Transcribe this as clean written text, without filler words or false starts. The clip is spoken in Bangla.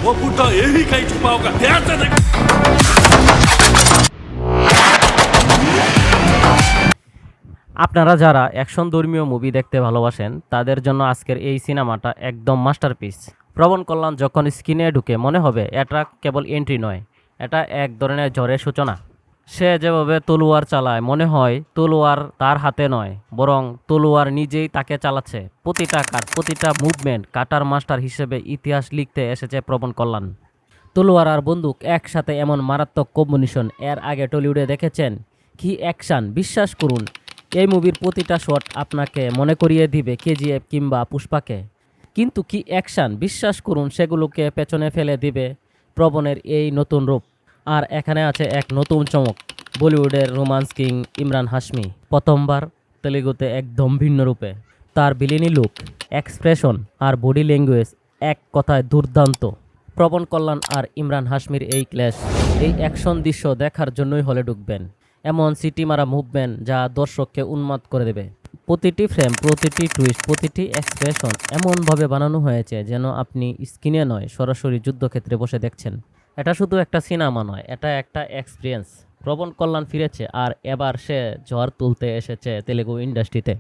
我不知道也可以去包个，等下再来。 আপনারা যারা অ্যাকশন ধর্মীয় মুভি দেখতে ভালোবাসেন তাদের জন্য আজকের এই সিনেমাটা একদম মাস্টারপিস। প্রবণ কল্যাণ যখন স্ক্রিনে ঢুকে মনে হবে এটা কেবল এন্ট্রি নয়, এটা এক ধরনের ঝড়ের সূচনা। সে যেভাবে তলোয়ার চালায় মনে হয় তলোয়ার তার হাতে নয়, বরং তলোয়ার নিজেই তাকে চালাচ্ছে। প্রতিটা কাট, প্রতিটা মুভমেন্ট কাটার মাস্টার হিসেবে ইতিহাস লিখতে এসেছে প্রবণ কল্যাণ। তলোয়ার আর বন্দুক একসাথে এমন মারাত্মক কম্বিনেশন এর আগে টলিউডে দেখেছেন? কি অ্যাকশন! বিশ্বাস করুন, এই মুভির প্রতিটা শট আপনাকে মনে করিয়ে দিবে কেজিএফ কিংবা পুষ্পাকে। কিন্তু কি অ্যাকশন! বিশ্বাস করুন, সেগুলোকে পেছনে ফেলে দিবে প্রবণের এই নতুন রূপ। আর এখানে আছে এক নতুন চমক, বলিউডের রোমান্স কিং ইমরান হাশমি প্রথমবার তেলেগুতে একদম ভিন্ন রূপে। তার ভিলেনি লুক, এক্সপ্রেশন আর বডি ল্যাঙ্গুয়েজ এক কথায় দুর্দান্ত। প্রবণ কল্যাণ আর ইমরান হাশমির এই ক্ল্যাশ, এই অ্যাকশন দৃশ্য দেখার জন্যই হলে ঢুকবেন। এমন সিটি মারা মুভমেন্ট যা দর্শককে উন্মাদ করে দেবে। প্রতিটি ফ্রেম, প্রতিটি টুইস্ট, প্রতিটি এক্সপ্রেশন এমনভাবে বানানো হয়েছে যেন আপনি স্ক্রিনে নয় সরাসরি যুদ্ধক্ষেত্রে বসে দেখছেন। এটা শুধু একটা সিনেমা নয়, এটা একটা এক্সপিরিয়েন্স। প্রবণ কল্যাণ ফিরেছে আর এবার সে ঝড় তুলতে এসেছে তেলেগু ইন্ডাস্ট্রিতে।